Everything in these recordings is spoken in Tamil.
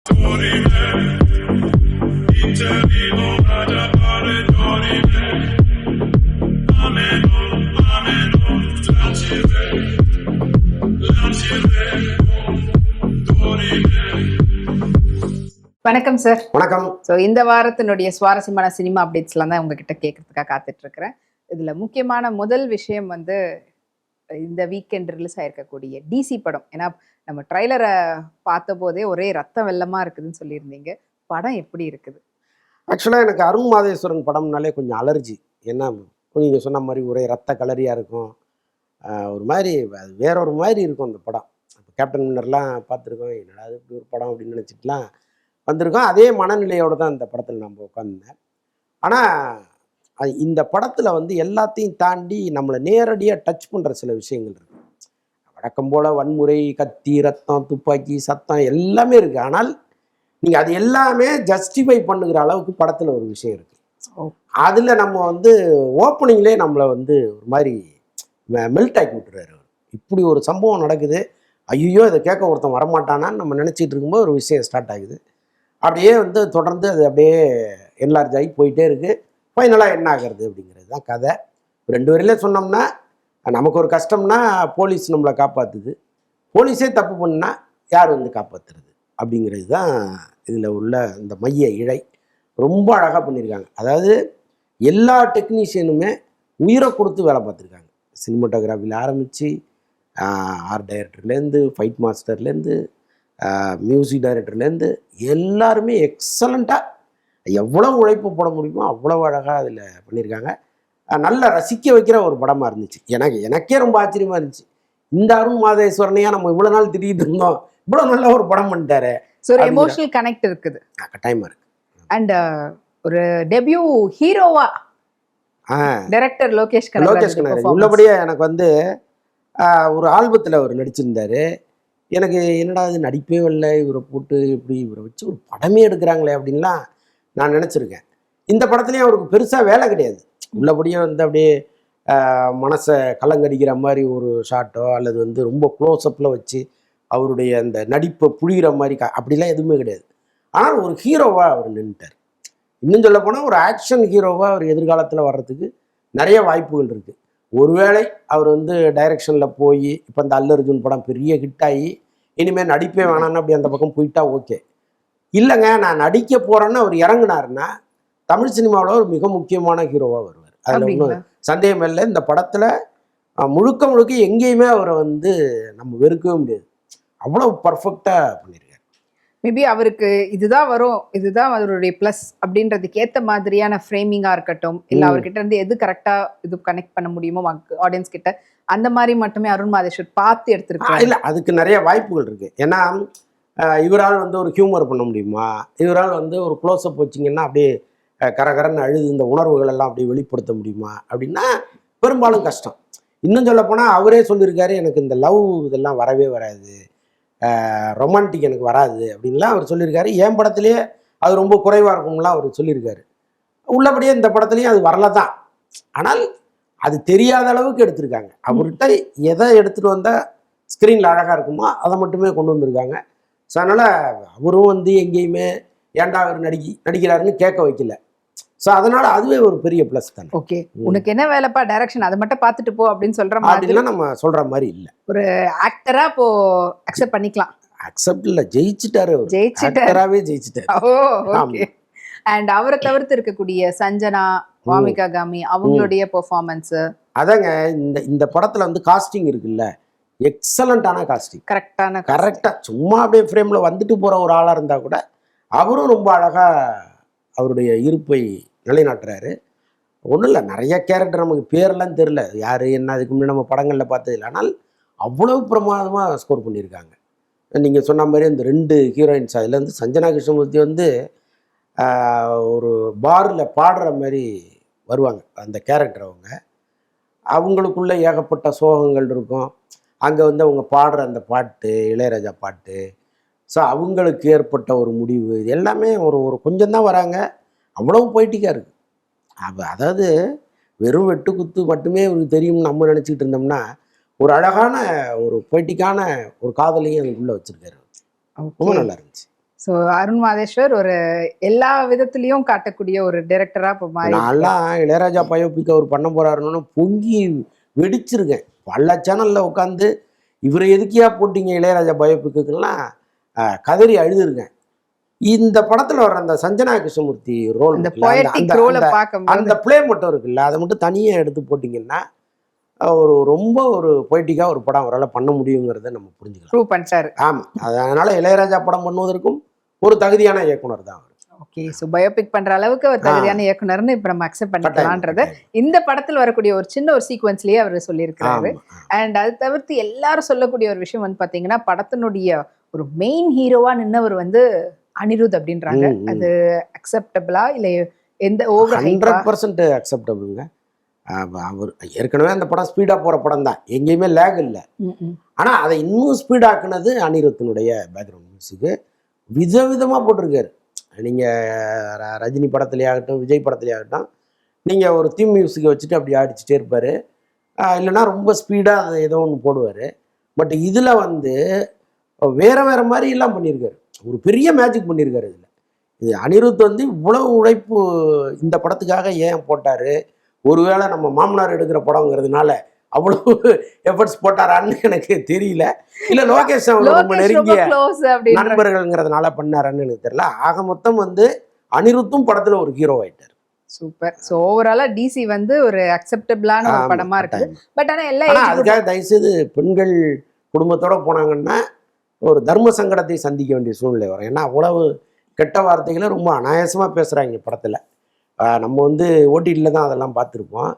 வணக்கம் சார். வணக்கம். ஸோ இந்த வாரத்தினுடைய சுவாரஸ்யமான சினிமா அப்டேட்ஸ்லாம் தான் உங்ககிட்ட கேட்கறதுக்காக காத்துட்டு இருக்கிறேன். இதுல முக்கியமான முதல் விஷயம் வந்து இந்த வீக்கெண்ட் ரிலீஸ் ஆயிருக்கக்கூடிய டிசி படம். ஏன்னா நம்ம ட்ரைலரை பார்த்த போதே ஒரே ரத்த வெள்ளமா இருக்குதுன்னு சொல்லியிருந்தீங்க. படம் எப்படி இருக்குது? ஆக்சுவலாக எனக்கு அருண் மாதேஸ்வரன் படம்னாலே கொஞ்சம் அலர்ஜி. ஏன்னா நீங்கள் சொன்ன மாதிரி ஒரே ரத்த கலரியாக இருக்கும். ஒரு மாதிரி அது வேற ஒரு மாதிரி இருக்கும் அந்த படம். இப்போ கேப்டன் மின்னர்லாம் பார்த்துருக்கோம், என்னடா அது இப்படி ஒரு படம் அப்படின்னு நினச்சிட்டுலாம் வந்திருக்கோம். அதே மனநிலையோடு தான் இந்த படத்தில் நம்ம உட்காந்துருந்தேன். ஆனால் இந்த படத்தில் வந்து எல்லாத்தையும் தாண்டி நம்மளை நேரடியாக டச் பண்ணுற சில விஷயங்கள் இருக்குது. வழக்கம் போல் வன்முறை, கத்தி, ரத்தம், துப்பாக்கி, சத்தம் எல்லாமே இருக்குது. ஆனால் நீங்கள் அது எல்லாமே ஜஸ்டிஃபை பண்ணுகிற அளவுக்கு படத்தில் ஒரு விஷயம் இருக்குது. அதில் நம்ம வந்து ஓப்பனிங்லேயே நம்மளை வந்து ஒரு மாதிரி மெல்ட் ஆக்கி விட்டுறாரு. இப்படி ஒரு சம்பவம் நடக்குது, ஐயோ இதை கேட்க ஒருத்தன் வரமாட்டானான்னு நம்ம நினச்சிட்டு இருக்கும்போது ஒரு விஷயம் ஸ்டார்ட் ஆகுது. அப்படியே வந்து தொடர்ந்து அது அப்படியே என்லார்ஜ் ஆகி போயிட்டே இருக்குது. ஃபைனலாக என்ன ஆகிறது அப்படிங்கிறது தான் கதை. 2 வரையில சொன்னோம்னா, நமக்கு ஒரு கஷ்டம்னா போலீஸ் நம்மளை காப்பாற்றுது, போலீஸே தப்பு பண்ணால் யார் வந்து காப்பாற்றுறது அப்படிங்கிறது தான் இதில் உள்ள இந்த மைய இழை. ரொம்ப அழகாக பண்ணியிருக்காங்க. அதாவது எல்லா டெக்னீஷியனுமே உயிரை கொடுத்து வேலை பார்த்துருக்காங்க. சினிமாட்டோகிராஃபியில் ஆரம்பித்து ஆர்ட் டைரக்டர்லேருந்து, ஃபைட் மாஸ்டர்லேருந்து, மியூசிக் டைரக்டர்லேருந்து எல்லாருமே எக்ஸலண்ட்டாக எவ்வளோ உழைப்பு போட முடியுமோ அவ்வளோ அழகாக அதில் பண்ணியிருக்காங்க. நல்லா ரசிக்க வைக்கிற ஒரு படமாக இருந்துச்சு. எனக்கே ரொம்ப ஆச்சரியமாக இருந்துச்சு. இந்த அருண் மாதேஸ்வரனையா நம்ம இவ்வளோ நாள் திடீர்னு இருந்தோம், இவ்வளோ நல்ல ஒரு படம் பண்ணிட்டாரு. ஸோ ஒரு எமோஷனல் கனெக்ட் இருக்குது, கட்டாயமாக இருக்குது. அண்ட் ஒரு டெபியூ ஹீரோவா டைரக்டர் லோகேஷ் கனகராஜ் உள்ளபடியே எனக்கு வந்து ஒரு ஆல்பத்தில் அவர் நடிச்சிருந்தாரு. எனக்கு என்னடா இது நடிப்பே வரல, இவரை போட்டு இப்படி இவரை வச்சு ஒரு படமே எடுக்கிறாங்களே அப்படின்லாம் நான் நினச்சிருக்கேன். இந்த படத்துலேயும் அவருக்கு பெருசாக வேலை கிடையாது. உள்ளபடியே வந்து அப்படியே மனசை கலங்கடிக்கிற மாதிரி ஒரு ஷாட்டோ அல்லது வந்து ரொம்ப க்ளோஸ்அப்பில் வச்சு அவருடைய அந்த நடிப்பை புழிகிற மாதிரி அப்படிலாம் எதுவுமே கிடையாது. ஆனால் ஒரு ஹீரோவாக அவர் நின்றுட்டார். இன்னும் சொல்ல போனால் ஒரு ஆக்ஷன் ஹீரோவாக அவர் எதிர்காலத்தில் வர்றதுக்கு நிறைய வாய்ப்புகள் இருக்குது. ஒருவேளை அவர் வந்து டைரக்ஷனில் போய் இப்போ இந்த அல்லு அர்ஜுன் படம் பெரிய ஹிட் ஆகி இனிமேல் நடிப்பே வேணான்னு அப்படி அந்த பக்கம் போயிட்டா ஓகே. இல்லைங்க நான் நடிக்க போகிறேன்னு அவர் இறங்குனாருன்னா தமிழ் சினிமாவில் ஒரு மிக முக்கியமான ஹீரோவாக வருவார். அதில் ஒன்றும் சந்தேகம் இல்லை. இந்த படத்தில் முழுக்க முழுக்க எங்கேயுமே அவரை வந்து நம்ம வெறுக்கவே முடியாது. அவ்வளோ பர்ஃபெக்டாக பண்ணியிருக்காரு. மேபி அவருக்கு இதுதான் வரும், இதுதான் அவருடைய ப்ளஸ் அப்படின்றதுக்கு ஏற்ற மாதிரியான ஃப்ரேமிங்காக இருக்கட்டும், இல்லை அவர்கிட்ட இருந்து எது கரெக்டாக இது கனெக்ட் பண்ண முடியுமோ ஆடியன்ஸ் கிட்ட, அந்த மாதிரி மட்டுமே அருண் மாதேஸ்வர் பார்த்து எடுத்துருக்காங்க. இல்லை அதுக்கு நிறைய வாய்ப்புகள் இருக்குது. ஏன்னா இவரால் வந்து ஒரு ஹியூமர் பண்ண முடியுமா, இவரால் வந்து ஒரு க்ளோஸ்அப் வச்சிங்கன்னா அப்படியே கரகரன்னு அழுது இந்த உணர்வுகள் எல்லாம் அப்படியே வெளிப்படுத்த முடியுமா அப்படின்னா பெரும்பாலும் கஷ்டம். இன்னும் சொல்ல போனால் அவரே சொல்லியிருக்காரு, எனக்கு இந்த லவ் இதெல்லாம் வரவே வராது, ரொமான்டிக் எனக்கு வராது அப்படின்லாம் அவர் சொல்லியிருக்காரு. என் படத்துலேயே அது ரொம்ப குறைவாக இருக்கும்லாம் அவர் சொல்லியிருக்காரு. உள்ளபடியே இந்த படத்துலேயும் அது வரல தான். ஆனால் அது தெரியாத அளவுக்கு எடுத்திருக்காங்க. அவர்கிட்ட எதை எடுத்துகிட்டு வந்தால் ஸ்க்ரீனில் அழகாக இருக்குமோ அதை மட்டுமே கொண்டு வந்திருக்காங்க. ஸோ அதனால் அவரும் வந்து எங்கேயுமே ஏன்டா அவர் நடிக்கிறாருன்னு கேட்க வைக்கல. ஸோ அதனால் அதுவே ஒரு பெரிய ப்ளஸ் தானே. ஓகே, உனக்கு என்ன வேலைப்பா டைரக்ஷன், அதை மட்டும் பார்த்துட்டு போ அப்படின்னு சொல்கிற மாதிரிலாம் நம்ம சொல்கிற மாதிரி இல்லை. ஒரு ஆக்டராக இப்போ அக்செப்ட் பண்ணிக்கலாம். அக்செப்ட் இல்லை, ஜெயிச்சிட்டாரு. ஆக்டராகவே ஜெயிச்சிட்டாரு. ஓ ஓகே. அண்ட் அவரை தவிர்த்து இருக்கக்கூடிய சஞ்சனா, வாமிகா காமி அவங்களுடைய பெர்ஃபார்மன்ஸ் அதாங்க இந்த படத்தில் வந்து காஸ்டிங் இருக்குல்ல, எக்ஸலண்ட்டான காஸ்டிங். கரெக்டாக சும்மா அப்படியே ஃப்ரேமில் வந்துட்டு போகிற ஒரு ஆளாக இருந்தால் கூட அவரும் ரொம்ப அழகாக அவருடைய இருப்பை நிலைநாட்டுறாரு. ஒன்றும் இல்லை, நிறைய கேரக்டர் நமக்கு பேரெல்லாம் தெரில, யார் என்ன அதுக்கு முன்னாடி நம்ம படங்களில் பார்த்ததில்லை. ஆனால் அவ்வளவு பிரமாதமாக ஸ்கோர் பண்ணியிருக்காங்க. நீங்கள் சொன்ன மாதிரி இந்த 2 ஹீரோயின்ஸ், அதில் வந்து சஞ்சனா கிருஷ்ணமூர்த்தி வந்து ஒரு பாரில் பாடுற மாதிரி வருவாங்க அந்த கேரக்டர். அவங்களுக்குள்ள ஏகப்பட்ட சோகங்கள் இருக்கும். அங்கே வந்து அவங்க பாடுற அந்த பாட்டு இளையராஜா பாட்டு, ஸோ அவங்களுக்கு ஏற்பட்ட ஒரு முடிவு, இது எல்லாமே ஒரு கொஞ்சம் தான் வராங்க. அவ்வளவு பொய்ட்டிக்காக இருக்குது. அதாவது வெறும் வெட்டு குத்து மட்டுமே இவருக்கு தெரியும்னு நம்ம நினச்சிக்கிட்டு இருந்தோம்னா ஒரு அழகான ஒரு பொய்ட்டிக்கான ஒரு காதலையும் அதுக்குள்ளே வச்சுருக்காரு. ரொம்ப நல்லா இருந்துச்சு. ஸோ அருண் மாதேஸ்வர் ஒரு எல்லா விதத்துலயும் காட்டக்கூடிய ஒரு டைரக்டரா இப்போ மாறி இருக்காரு. நான்லாம் இளையராஜா பயோபிக் அவர் பண்ண போறாருன்னு பொங்கி வெடிச்சிருக்கேன். பல சேனல்ல உட்காந்து இவரை எதுக்கியா போட்டீங்க இளையராஜா பயோபிக்குலாம் கதறி அழுதுருக்கேன். இந்த படத்துல வர்ற அந்த சஞ்சனா கிருஷ்ணமூர்த்தி ரோல் அந்த பொயட்டிக் ரோலை பார்க்கும்போது அந்த பிளே மட்டும் இருக்குல்ல, அதை மட்டும் தனியா எடுத்து போட்டீங்கன்னா ரொம்ப ஒரு பொய்டிக்கா ஒரு படம் அவரால் பண்ண முடியுங்கிறத நம்ம புரிஞ்சுக்கலாம். ப்ரூவ் பண்ணிட்டாரு. ஆமா, அதனால இளையராஜா படம் பண்ணுவதற்கும் ஒரு தகுதியான இயக்குனர் தான் அவர். ஓகே, ஸோ பயோபிக் பண்ற அளவுக்கு ஒரு தகுதியான இயக்குனர்னு இப்ப நம்ம அக்செப்ட் பண்ணிக்கலான்றத இந்த படத்துல வரக்கூடிய ஒரு சின்ன ஒரு சீக்வன்ஸ்லயே அவர் சொல்லியிருக்காரு. அண்ட் அது தவிர்த்து எல்லாரும் சொல்லக்கூடிய ஒரு விஷயம் வந்து பாத்தீங்கன்னா, படத்தினுடைய ஒரு மெயின் ஹீரோவா நின்னவர் வந்து அனிருத் அப்படின்றாங்க. அது அக்செப்டபிளா இல்ல எந்த ஓவர் 100% அக்செப்டபிளுங்க. அவர் ஏற்கனவே அந்த படம் ஸ்பீடா போற படம் தான், எங்கேயுமே லேக் இல்லை. ஆனா அதை இன்னும் ஸ்பீடாக்குனது அனிருத்தினுடைய பேக்ரவுண்ட் மியூசிக்கு விதவிதமா போட்டிருக்காரு. நீங்க ரஜினி படத்துலயே ஆகட்டும், விஜய் படத்துலயே ஆகட்டும், நீங்க ஒரு தீம் மியூசிக்கை வச்சுட்டு அப்படி அடிச்சுட்டே இருப்பாரு. இல்லைன்னா ரொம்ப ஸ்பீடா அதை ஏதோ ஒன்று போடுவார். பட் இதுல வந்து வேற வேற மாதிரி எல்லாம் பண்ணியிருக்காரு. ஒரு பெரிய மேஜிக் பண்ணியிருக்காரு இதுல. இது அனிருத் வந்து இவ்வளவு உழைப்பு இந்த படத்துக்காக ஏன் போட்டாரு? ஒருவேளை நம்ம மாமனார் எடுக்கிற படங்கிறதுனால அவ்வளவு எஃபர்ட்ஸ் போட்டாரான்னு எனக்கு தெரியல. இல்ல லோகேஷ் அவங்க ரொம்ப நெருங்கிய நண்பர்கள்ங்கிறதுனால பண்ணாரான்னு எனக்கு தெரியல. ஆக மொத்தம் வந்து அனிருத்தும் படத்துல ஒரு ஹீரோ ஆயிட்டார். சூப்பர். ஸோ ஓவராலா டிசி வந்து ஒரு அக்செப்டபிளான ஒரு படமா இருக்கு. பட் ஆனா அதுக்காக தயவுசெய்து பெண்கள் குடும்பத்தோட போனாங்கன்னா ஒரு தர்ம சங்கடத்தை சந்திக்க வேண்டிய சூழ்நிலை வரும். ஏன்னா அவ்வளவு கெட்ட வார்த்தைகளை ரொம்ப அனாயாசமா பேசுறாங்க படத்துல. நம்ம வந்து ஓடிடியில் தான் அதெல்லாம் பார்த்துருப்போம்.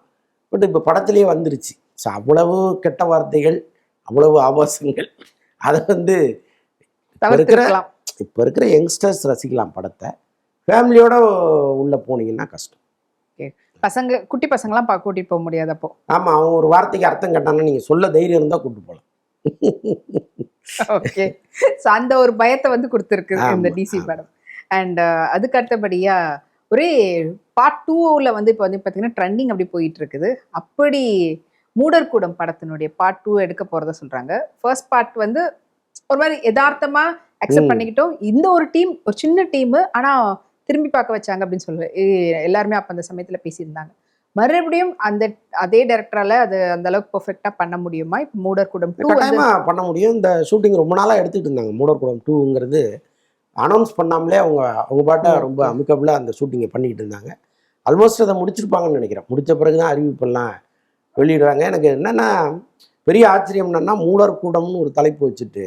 பட் இப்போ படத்துலேயே வந்துருச்சு. ஸோ அவ்வளவு கெட்ட வார்த்தைகள், அவ்வளவு ஆபாசங்கள், அதை வந்து இப்போ இருக்கிற யங்ஸ்டர்ஸ் ரசிக்கலாம் படத்தை. ஃபேமிலியோட உள்ள போனீங்கன்னா கஷ்டம். பசங்க, குட்டி பசங்களாம் கூட்டிட்டு போக முடியாது அப்போ. ஆமாம், அவன் ஒரு வார்த்தைக்கு அர்த்தம் கேட்டாங்கன்னா நீங்கள் சொல்ல தைரியம் இருந்தால் கூப்பிட்டு போகலாம். ஓகே, ஸோ அந்த ஒரு பயத்தை வந்து கொடுத்துருக்கு இந்த டிசி படம். அண்ட் அதுக்கு அடுத்தபடியா ஒரே பார்ட் 2ல வந்து இப்போ வந்து பார்த்தீங்கன்னா ட்ரெண்டிங் அப்படி போயிட்டு இருக்குது. அப்படி மூடர்கூடம் படத்தினுடைய பார்ட் 2 எடுக்க போறதா சொல்றாங்க. ஃபர்ஸ்ட் பார்ட் வந்து ஒரு மாதிரி யதார்த்தமா அக்செப்ட் பண்ணிக்கிட்டோம். இந்த ஒரு டீம், ஒரு சின்ன டீம், ஆனா திரும்பி பார்க்க வச்சாங்க அப்படின்னு சொல்லி எல்லாருமே அப்ப அந்த சமயத்துல பேசியிருந்தாங்க. மறுபடியும் அதே டைரக்டரால அது அந்த அளவுக்கு பெர்ஃபெக்ட்டா பண்ண முடியுமா? இப்போ மூடர்கூடம் 2 பண்ண முடியும். இந்த ஷூட்டிங் ரொம்ப நாளா எடுத்துட்டு இருந்தாங்க. மூடர்கூடம் 2ங்கிறது அனௌன்ஸ் பண்ணாமலே அவங்க பாட்டா ரொம்ப அமிக்கபிளாக அந்த ஷூட்டிங்கை பண்ணிக்கிட்டு இருந்தாங்க. ஆல்மோஸ்ட் அதை முடிச்சிருப்பாங்கன்னு நினைக்கிறேன். முடித்த பிறகு தான் அறிவிப்பெல்லாம் வெளியிடுறாங்க. எனக்கு என்னென்னா பெரிய ஆச்சரியம் என்னென்னா, மூடர்கூடம்னு ஒரு தலைப்பு வச்சுட்டு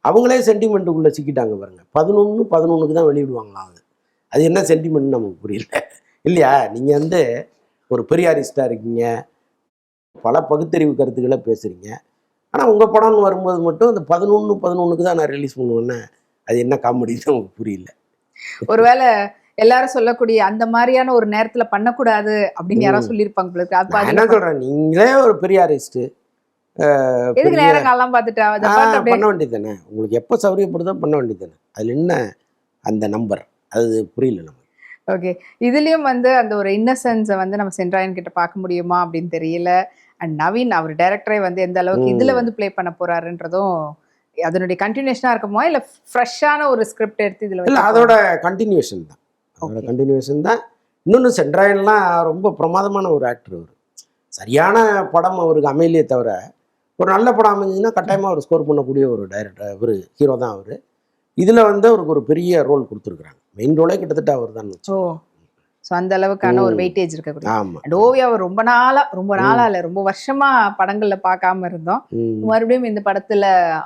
அவங்களே சென்டிமெண்ட்டுக்குள்ளே சிக்கிட்டாங்க பாருங்க. 11/11க்கு தான் வெளியிடுவாங்களாம். அது என்ன சென்டிமெண்ட்னு நமக்கு புரியல இல்லையா? நீங்கள் வந்து ஒரு பெரியாரிஸ்டாக இருக்கீங்க, பல பகுத்தறிவு கருத்துக்களை பேசுகிறீங்க. ஆனால் உங்கள் படம்னு வரும்போது மட்டும் அந்த 11/11க்கு தான் நான் ரிலீஸ் பண்ணுவேன்னு, அது என்ன காமெடின்னு நமக்கு புரியல. ஒருவேளை எல்லாரும் சொல்லக்கூடிய அந்த மாதிரியான ஒரு நேரத்துல பண்ணக்கூடாது அப்படின்னு யாராவது சொல்லியிருப்பாங்க. என்ன சொல்றேன், நீங்களே ஒரு பெரியாரிஸ்ட், எதுக்கு நேரம் காலம் பார்த்துட்டு பண்ண வேண்டியது தானே? உங்களுக்கு எப்போ சௌரியப்படுதோ பண்ண வேண்டியது தானே? அதுல என்ன அந்த நம்பர்? அது புரியல நமக்கு. ஓகே, இதுலயும் வந்து அந்த ஒரு இன்னசென்ஸை வந்து நம்ம சென்ட்ராயன் கிட்ட பார்க்க முடியுமா அப்படின்னு தெரியல. அண்ட் நவீன் அவர் டைரக்டரே வந்து எந்த அளவுக்கு இதுல வந்து பிளே பண்ண போறாருன்றதும் அதனுடைய கண்டினியூஷனா இருக்குமா, இல்ல ஃப்ரெஷ்ஷான ஒரு ஸ்கிரிப்ட் எடுத்து இதுல இல்ல அதோட கண்டினியூஷன் தான். அதோட கண்டினியூஷன் தான். இன்னொன்று சென்ட்ராயன்லாம் ரொம்ப பிரமாதமான ஒரு ஆக்டர். அவர் சரியான படம் அவருக்கு அமையிலே தவிர, ஒரு நல்ல படம் அமைஞ்சதுன்னா கட்டாயமாக அவர் ஸ்கோர் பண்ணக்கூடிய ஒரு டைரக்டர், ஒரு ஹீரோ தான் அவர். இதில் வந்து அவருக்கு ஒரு பெரிய ரோல் கொடுத்துருக்குறாங்க. மெயின் ரோலே கிட்டத்தட்ட அவர் தான். ஸோ அந்த அளவுக்கான ஒரு வெயிட்டேஜ் இருக்கக்கூடிய. ஆமாம், அண்ட் ஓவியாவை ரொம்ப நாளா இல்லை, ரொம்ப வருஷமா படங்கள்ல பார்க்காம இருந்தோம். மறுபடியும் இந்த படத்துல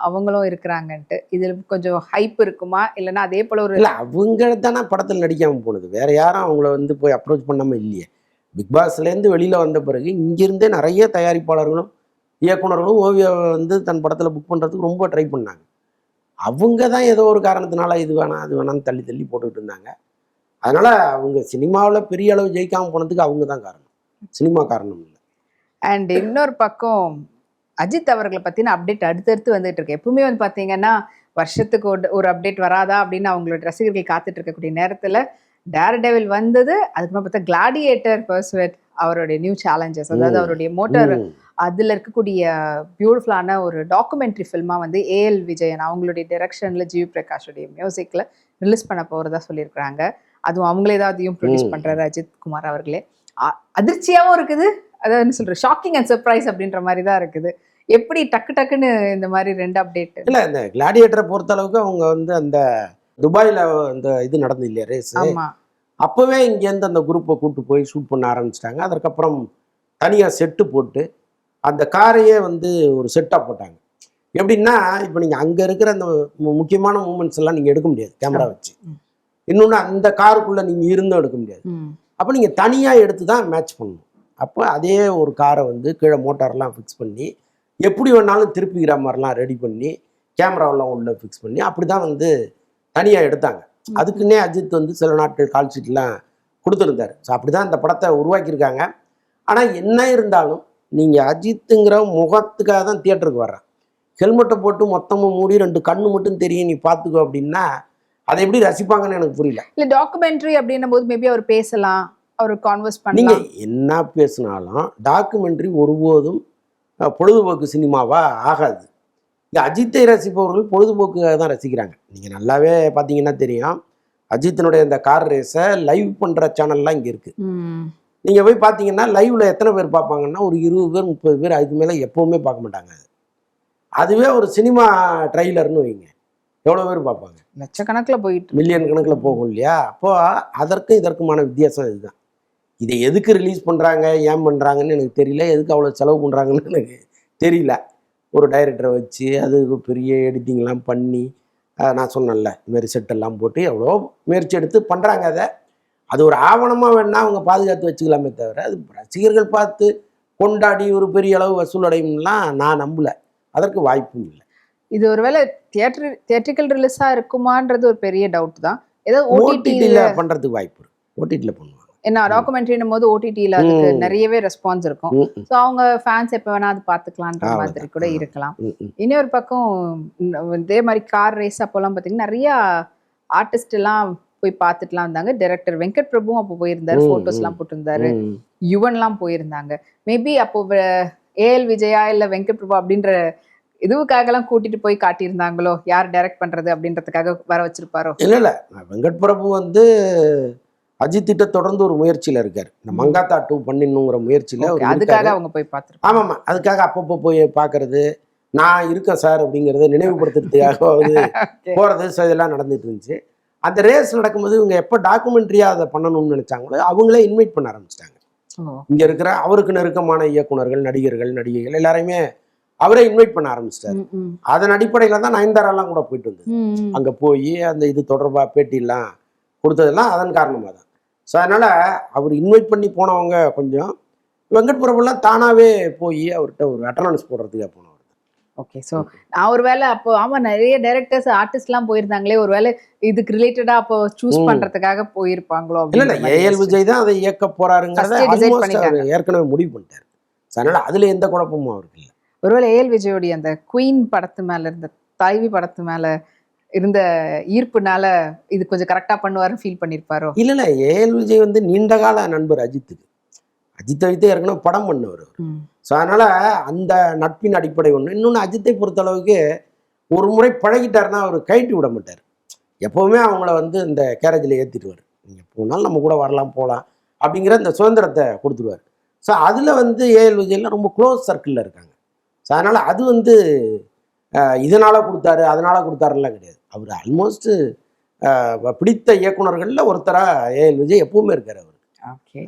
அவங்களும் இருக்கிறாங்கன்ட்டு இதில் கொஞ்சம் ஹைப் இருக்குமா, இல்லைன்னா அதே போல ஒரு இல்லை அவங்க தானே படத்தில் நடிக்காமல் போனது, வேற யாரும் அவங்கள வந்து போய் அப்ரோச் பண்ணாமல் இல்லையே. பிக் பாஸ்லேருந்து வெளியில் வந்த பிறகு இங்கிருந்தே நிறைய தயாரிப்பாளர்களும் இயக்குநர்களும் ஓவியாவை வந்து தன் படத்தில் புக் பண்ணுறதுக்கு ரொம்ப ட்ரை பண்ணாங்க. அவங்க தான் ஏதோ ஒரு காரணத்தினால இது வேணாம் அது வேணாம்னு தள்ளி போட்டுக்கிட்டு இருந்தாங்க. அதனால அவங்க சினிமாவில் பெரிய அளவு ஜெயிக்காமல் போனதுக்கு அவங்க தான் காரணம், சினிமா காரணம் இல்லை. அண்ட் இன்னொரு பக்கம் அஜித் அவர்களை பற்றின அப்டேட் அடுத்தடுத்து வந்துட்டு இருக்கு. எப்பவுமே வந்து பார்த்தீங்கன்னா வருஷத்துக்கு ஒரு அப்டேட் வராதா அப்படின்னு அவங்களோட ரசிகர்கள் காத்துட்டு இருக்கக்கூடிய நேரத்தில் டேர்டெவில் வந்தது. அதுக்கப்புறம் பார்த்தா கிளாடியேட்டர் பர்சுவேட் அவருடைய நியூ சேலஞ்சஸ், அதாவது அவருடைய மோட்டார் அதில் இருக்கக்கூடிய பியூட்டிஃபுல்லான ஒரு டாக்குமெண்ட்ரி ஃபில்மாக வந்து ஏஎல் விஜயன் அவங்களுடைய டைரக்ஷனில் ஜிவி பிரகாஷுடைய மியூசிக்கில் ரிலீஸ் பண்ண போகிறதா சொல்லியிருக்கிறாங்க. அதுவும் அவங்களே தான் அதையும் ப்ரொடியூஸ் பண்ணுறாரு அஜித் குமார் அவர்களே. அதிர்ச்சியாகவும் இருக்குது, அதாவது என்ன சொல்கிற ஷாக்கிங் அண்ட் சர்ப்ரைஸ் அப்படின்ற மாதிரி தான் இருக்குது. எப்படி டக்கு டக்குன்னு இந்த மாதிரி 2 அப்டேட்? இல்லை, இந்த கிளாடியேட்டரை பொறுத்த அளவுக்கு அவங்க வந்து அந்த துபாயில் அந்த இது நடந்து இல்லையா ரேஸ், ஆமாம், அப்போவே இங்கேருந்து அந்த குரூப்பை கூப்பிட்டு போய் ஷூட் பண்ண ஆரம்பிச்சிட்டாங்க. அதற்கப்புறம் தனியாக செட்டு போட்டு அந்த காரையே வந்து ஒரு செட்டாக போட்டாங்க. எப்படின்னா இப்போ நீங்கள் அங்கே இருக்கிற அந்த முக்கியமான மூமெண்ட்ஸ் எல்லாம் நீங்கள் எடுக்க முடியாது கேமரா வச்சு. இன்னொன்று அந்த காருக்குள்ளே நீங்கள் இருந்தும் எடுக்க முடியாது. அப்போ நீங்கள் தனியாக எடுத்து தான் மேட்ச் பண்ணணும். அப்போ அதே ஒரு காரை வந்து கீழே மோட்டார்லாம் ஃபிக்ஸ் பண்ணி எப்படி வேணாலும் திருப்பிக்கிற மாதிரிலாம் ரெடி பண்ணி கேமராவெல்லாம் உள்ள ஃபிக்ஸ் பண்ணி அப்படி தான் வந்து தனியாக எடுத்தாங்க. அதுக்குன்னே அஜித் வந்து சில நாட்கள் கால் ஷீட்லாம் கொடுத்துருந்தார். ஸோ அப்படி தான் இந்த படத்தை உருவாக்கியிருக்காங்க. ஆனால் என்ன இருந்தாலும் நீங்கள் அஜித்துங்கிற முகத்துக்காக தான் தியேட்டருக்கு வர்றேன், ஹெல்மெட்டை போட்டு மொத்தமும் மூடி 2 கண்ணு மட்டும் தெரியும் நீ பார்த்துக்கோ அப்படின்னா அதை எப்படி ரசிப்பாங்கன்னு எனக்கு புரியல. இல்லை, டாக்குமெண்ட்ரி அப்படின்னும் போது மேபி அவர் பேசலாம், அவர் கான்வர்ஸ் பண்ணலாம். நீங்கள் என்ன பேசினாலும் டாக்குமெண்ட்ரி ஒருபோதும் பொழுதுபோக்கு சினிமாவாக ஆகாது. இந்த அஜித்தை ரசிப்பவர்கள் பொழுதுபோக்குக்காக தான் ரசிக்கிறாங்க. நீங்கள் நல்லாவே பார்த்தீங்கன்னா தெரியும், அஜித்தினுடைய இந்த கார் ரேஸை லைவ் பண்ணுற சேனல்லாம் இங்கே இருக்குது. நீங்கள் போய் பார்த்தீங்கன்னா லைவில் எத்தனை பேர் பார்ப்பாங்கன்னா ஒரு 20 பேர் 30 பேர், அதுக்கு மேலே எப்போவுமே பார்க்க மாட்டாங்க. அதுவே ஒரு சினிமா ட்ரைலர்னு வைங்க, எவ்வளோ பேர் பார்ப்பாங்க? லட்சக்கணக்கில் போயிட்டு மில்லியன் கணக்கில் போகும் இல்லையா? அப்போ அதற்கும் இதற்குமான வித்தியாசம் இதுதான். இதை எதுக்கு ரிலீஸ் பண்ணுறாங்க, ஏன் பண்ணுறாங்கன்னு எனக்கு தெரியல, எதுக்கு அவ்வளோ செலவு பண்ணுறாங்கன்னு எனக்கு தெரியல. ஒரு டைரக்டரை வச்சு அது பெரிய எடிட்டிங்லாம் பண்ணி நான் சொன்னேன்ல இதுமாரி செட்டெல்லாம் போட்டு எவ்வளோ முயற்சி எடுத்து பண்ணுறாங்க. அது ஒரு ஆவணமாக வேணால் அவங்க பாதுகாத்து வச்சுக்கலாமே தவிர அது ரசிகர்கள் பார்த்து கொண்டாடி ஒரு பெரிய அளவு வசூல் அடையும்லாம் நான் நம்பலை. அதற்கு வாய்ப்பும் இல்லை. இது ஒருவேளை தியேட்டரிக்கல் ரிலீஸாக இருக்குமான்றது ஒரு பெரிய டவுட் தான். ஏதோ ஓடிடியில் பண்ணுறதுக்கு வாய்ப்பு இருக்கு. ஓடிடியில் பண்ணுவாங்க. ஏன்னா டாக்குமெண்ட்ரின்னும் போது ஓடிடியில் அதுக்கு நிறையவே ரெஸ்பான்ஸ் இருக்கும். ஸோ அவங்க ஃபேன்ஸ் எப்போ வேணா அது பார்த்துக்கலான்ற மாதிரி கூட இருக்கலாம். இன்னொரு பக்கம் இதே மாதிரி கார் ரேஸ் அப்போல்லாம் பார்த்தீங்கன்னா நிறையா ஆர்டிஸ்ட் எல்லாம் போய் பார்த்துட்டுலாம் இருந்தாங்க. டைரக்டர் வெங்கட் பிரபுவும் அப்போ போயிருந்தாரு, ஃபோட்டோஸ்லாம் போட்டிருந்தாரு, யுவன்லாம் போயிருந்தாங்க. மேபி அப்போ ஏஎல் விஜயா இல்லை வெங்கட் பிரபு அப்படின்ற இதுவுக்காகலாம் கூட்டிட்டு போய் காட்டியிருந்தாங்களோ, யார் டைரக்ட் பண்றது அப்படின்றதுக்காக வர வச்சிருப்பாரோ? இல்லை, வெங்கட் பிரபு வந்து அஜித் திட்ட தொடர்ந்து ஒரு முயற்சியில் இருக்கார். இந்த மங்காத்தா 2 பண்ணிடணுங்கிற முயற்சியில் அதுக்காக அவங்க போய் பார்த்துருப்பாங்க. ஆமாம்மா, அதுக்காக அப்பப்போ போய் பார்க்கறது, நான் இருக்கேன் சார் அப்படிங்கிறத நினைவுபடுத்துறதுக்காக போகிறது. ஸோ இதெல்லாம் நடந்துட்டு இருந்துச்சு. அந்த ரேஸ் நடக்கும்போது இவங்க எப்போ டாக்குமெண்ட்ரியாக அதை பண்ணணும்னு நினச்சாங்களோ அவங்களே இன்வைட் பண்ண ஆரம்பிச்சிட்டாங்க. இங்கே இருக்கிற அவருக்கு நெருக்கமான இயக்குனர்கள், நடிகர்கள், நடிகைகள் எல்லாரையுமே அவரே இன்வைட் பண்ண ஆரம்பிச்சிட்டாரு. அதன் அடிப்படையில் தான் நயன்தாராலாம் கூட போயிட்டு வந்தது. அங்கே போய் அந்த இது தொடர்பாக பேட்டிலாம் கொடுத்ததெல்லாம் அதன் காரணமாக தான். ஸோ அதனால் அவர் இன்வைட் பண்ணி போனவங்க கொஞ்சம், வெங்கட் பிரபுலாம் தானாகவே போய் அவர்கிட்ட ஒரு அட்டனன்ஸ் போடுறதுக்காக போனவர். ஓகே, ஸோ நான் ஒரு வேளை அப்போ ஆமாம் நிறைய டைரக்டர்ஸ் ஆர்டிஸ்ட்லாம் போயிருந்தாங்களே, ஒரு வேளை இதுக்கு ரிலேட்டடாக அப்போ சூஸ் பண்ணுறதுக்காக போயிருப்பாங்களோ? இல்லை, ஏஎல் விஜய் தான் அதை இயக்க போறாருங்கிறத ஏற்கனவே முடிவு பண்ணிட்டார். அதனால அதில் எந்த குழப்பமும் அவருக்கு இல்லை. ஒருவேளை ஏஎல் விஜயோடைய அந்த குயின் படத்து மேலே இருந்த தலைவி படத்து மேலே இருந்த ஈர்ப்புனால இது கொஞ்சம் கரெக்டாக பண்ணுவாருன்னு ஃபீல் பண்ணியிருப்பாரோ? இல்லை, ஏஎல் விஜய் வந்து நீண்டகால நண்பர் அஜித்துக்கு. அஜித்தை வைத்து ஏற்கனவே படம் பண்ணவர். ஸோ அதனால் அந்த நட்பின் அடிப்படை ஒன்று. இன்னொன்று, அஜித்தை பொறுத்தளவுக்கு ஒரு முறை பழகிட்டாருன்னா அவர் கைட்டு விட மாட்டார். எப்போவுமே அவங்கள வந்து இந்த கேரேஜில் ஏற்றிடுவார். நீங்கள் போனாலும் நம்ம கூட வரலாம் போகலாம் அப்படிங்கிற இந்த சுதந்திரத்தை கொடுத்துருவார். ஸோ அதில் வந்து ஏஎல் விஜய்லாம் ரொம்ப க்ளோஸ் சர்க்கிளில் இருக்காங்க. ஸோ அதனால் அது வந்து இதனால் கொடுத்தாரு அதனால் கொடுத்தாருலாம் கிடையாது. அவர் ஆல்மோஸ்ட்டு பிடித்த இயக்குனர்களில் ஒருத்தராக ஏஎல் விஜய் எப்பவுமே இருக்கார் அவர். ஓகே.